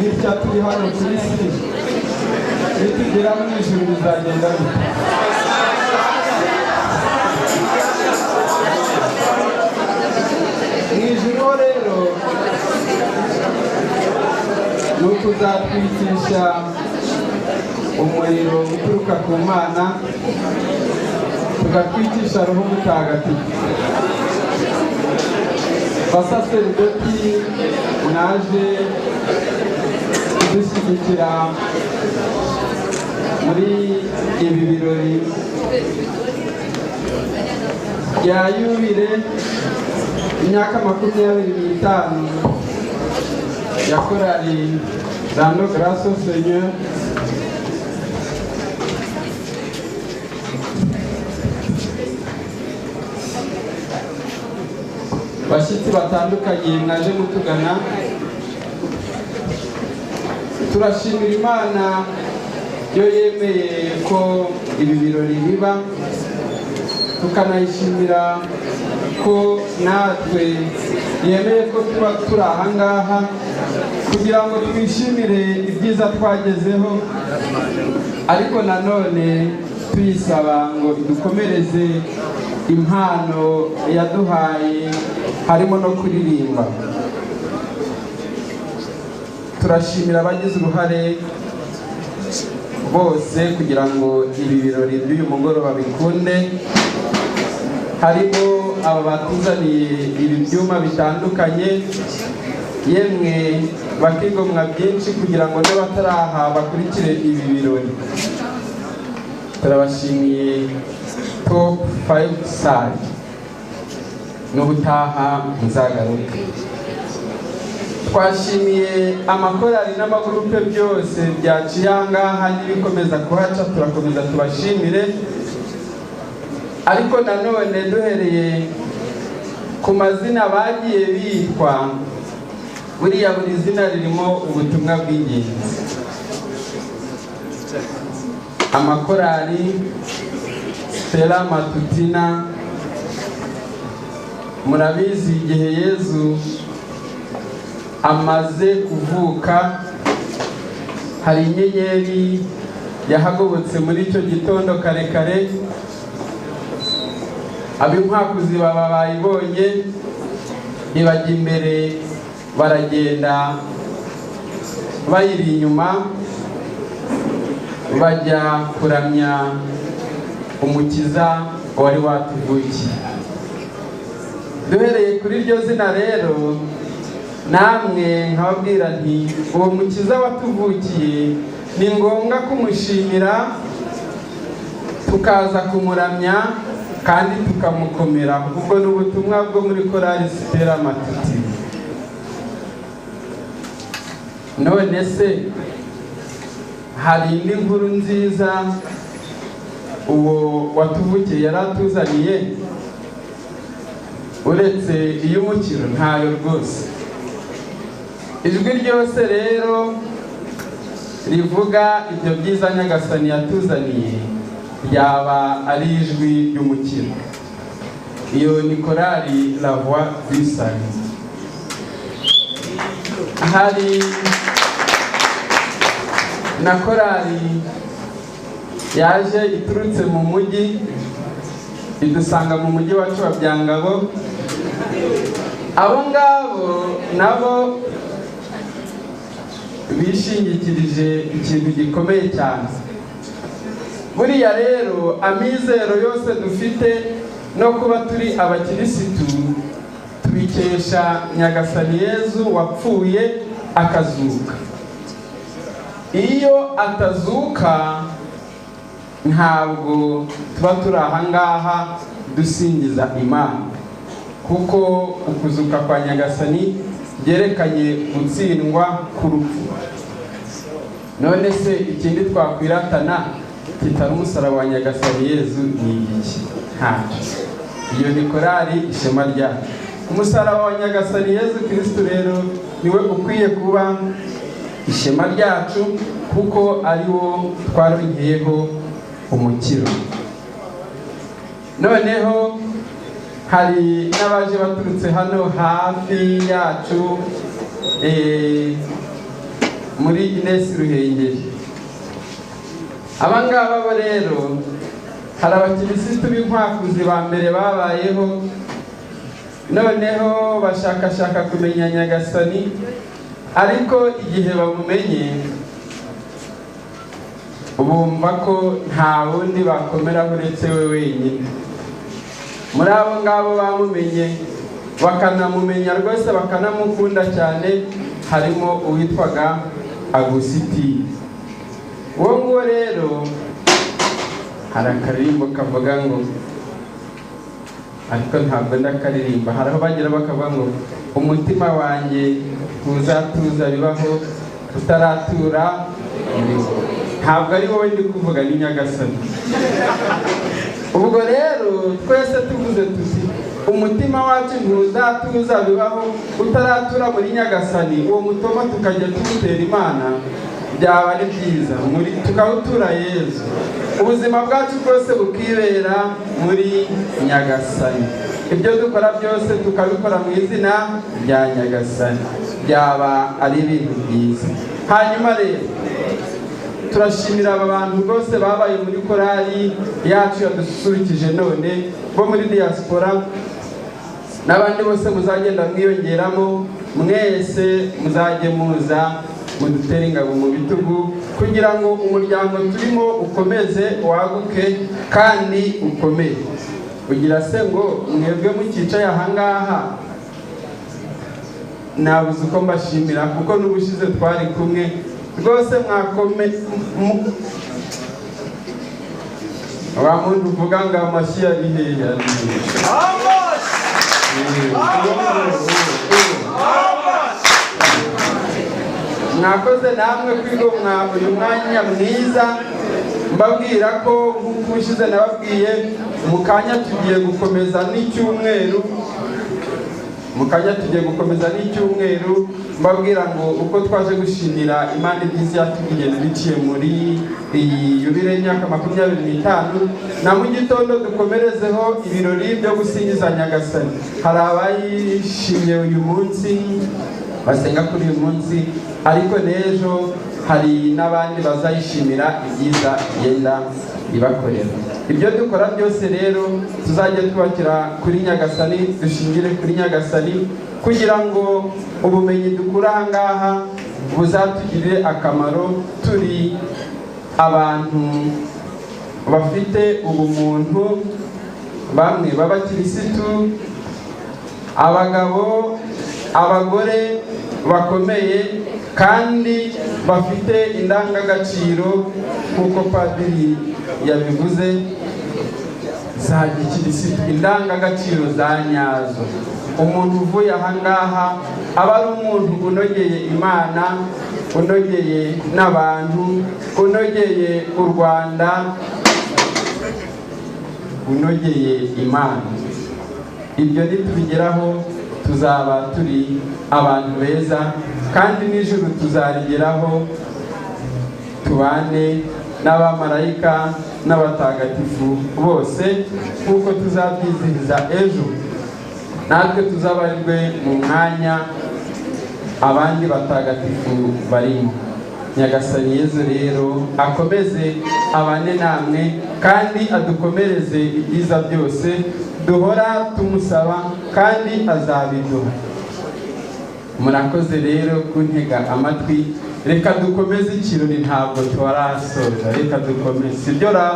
hirya turi hano kuri isi nitugera mu ijuru bizagenda bite? Mu ijuru rero ni ukuzatwigisha umuriro uturuka ku Mana, tugatwigisha Roho Mutagatifu. Basaserdoti mwaje kudushyigikira muri ibi birori bya yubile imyaka 25 ya korali Dando Grasso Seigneur. Bashyitsi batandukanye mwaje mutugana, turashimira Imana yo yemeye ko ibi birori biba, tukanayishimira ko natwe yemeye ko tuba turi aha ngaha kugira ngo twishimire ibyiza twagezeho, ariko nanone tuyisaba ngo dukomereze impano yaduhaye harimo no kuririmba. Turashimira abagize uruhare bose kugira ngo ibi birori by'uyu mugoroba bikunde, harimo aba batuzaniye ibi byuma bitandukanye, yemwe bakigomwa byinshi kugira ngo n'abataraha bakurikire ibi birori. Turabashimiye Top 5 side n'ubutaha nzagaruke. Twashimiye amakorali n'amagurupe byose byaciye ahangaha n'ibikomeza kuhaca, turakomeza tubashimire. Ariko nanone duhereye ku mazina bagiye bitwa, buriya buri zina ririmo ubutumwa bw'ingenzi. Amakorali Stella Matutina, murabizi igihe Yezu amaze kuvuka hari inyenyeri yahagobotse muri icyo gitondo kare kare, ab'inkwakuzi baba bayibonye ibajya imbere, baragenda bayiri inyuma bajya kuramya Umukiza wari watuvukiye. Duhereye kuri iryo zina rero, namwe nkababwira nti uwo Mukiza watuvukiye ni ngombwa kumushimira, tukaza kumuramya kandi tukamukomera, kuko n'ubutumwa bwo muri korali Stella Matutina. None se hari indi nkuru nziza uwo watuvukiye yaratuzaniye uretse iy'umukiro? Ntayo rwose. Ijwi ryose rero rivuga ibyo byiza Nyagasani yatuzaniye ryaba ari ijwi ry'umukiro. Iyo ni korali La Voix du Salut. Hari na korali yaje iturutse mu mujyi idusanga mu mujyi wacu wa Byangabo. Abo ngabo nabo bishingikirije ikintu gikomeye cyane. Buriya rero amizero yose dufite no kuba turi abakirisitu tubikesha Nyagasani Yezu wapfuye akazuka. Iyo atazuka ntabwo tuba turi aha ngaha dusingiza Imana, kuko ukuzuka kwa Nyagasani byerekanye gutsindwa k'urupfu. None se ikindi twakwiratana kitari umusaraba wa Nyagasani Yezu ni iki? Ntacyo. Iyo ni korali Ishema Ryacu. Umusaraba wa Nyagasani Yezu Kristo rero niwe ukwiye kuba ishema ryacu, kuko ari wo twaronkeyeho umukiro. Noneho hari n'abaje baturutse hano hafi yacu muri Ines Ruhengeri. Abangaba bo rero hari abakirisitu b'inkwakuzi ba mbere babayeho, noneho bashakashaka kumenya Nyagasani, ariko igihe bamumenye bumva ko nta wundi bakomera uretse we wenyine. Muri abo ngabo bamumenye bakanamumenya rwose bakanamukunda cyane harimo uwitwaga Agusitini. Uwo nguwo rero hari akaririmbo kavuga ngo, ariko ntabwo ndakaririmba, hari aho bagira bakavuga ngo umutima wanjye ntuzatuza bibaho utaratura muri wowe. Ntabwo ari wowe ndi kuvuga, ni Nyagasani. Ubwo rero twese tuvuze tuti umutima wacu ntuzatuza bibaho utaratura muri Nyagasani, uwo mutoma tukajya tumutera Imana, byaba ari byiza tukawutura Yezu, ubuzima bwacu bwose bukibera muri Nyagasani. Ibyo dukora byose tukabikora mu izina rya Nyagasani, byaba ari ibintu byiza. Hanyuma rero turashimira aba bantu bose babaye muri korali yacu yadusurukije none bo muri diaspora, n'abandi bose muzagenda mwiyongeramo, mwese muzajye muza mudutere ingabo mu bitugu kugira ngo umuryango turimo ukomeze waguke kandi ukomeye. Ugira se ngo mwebwe mukicaye ahangaha nabuze uko mbashimira, kuko n'ubushize twari kumwe rwose wa muntu uvuga ngo amashyi ari hehe? Mwakoze namwe kwigomwa uyu mwanya mwiza, mbabwira ko nk'uko ubushize nababwiye mu kanya tugiye gukomeza n'icyumweru, mbabwira ngo uko twaje gushimira Imana ibyiza yatubwiye biciye muri iyi yubile y'imyaka 25, na mu gitondo dukomerezeho ibirori byo gusingiza Nyagasani. Hari abayishimiye uyu munsi basenga kuri uyu munsi, ariko n'ejo hari n'abandi bazayishimira ibyiza igenda ibakorera. Ibyo dukora byose rero tuzajya twubakira kuri Nyagasani, dushingire kuri Nyagasani, kugira ngo ubumenyi dukura aha ngaha buzatugirire akamaro. Turi abantu bafite ubumuntu, bamwe b'abakirisitu, abagabo, abagore bakomeye kandi bafite indangagaciro nk'uko padiri yabivuze za gikirisitu, indangagaciro za nyazo. Umuntu uvuye aha ngaha aba ari umuntu unogeye Imana, unogeye n'abantu, unogeye u Rwanda, unogeye Imana. Ibyo nitubigeraho tuzaba turi abantu beza, kandi n'ijuru tuzarigeraho, tubane n'abamarayika n'abatagatifu bose nk'uko tuzabyizihiza ejo. Natwe tuzabarirwe mu mwanya abandi batagatifu barimo. Nyagasani Yezu rero akomeze abane namwe kandi adukomereze ibyiza byose duhora tumusaba, kandi azabiduha. Murakoze rero kuntega amatwi, reka dukomeze ikirori, ntabwo twarasoza, reka dukomeze. Sibyo ra?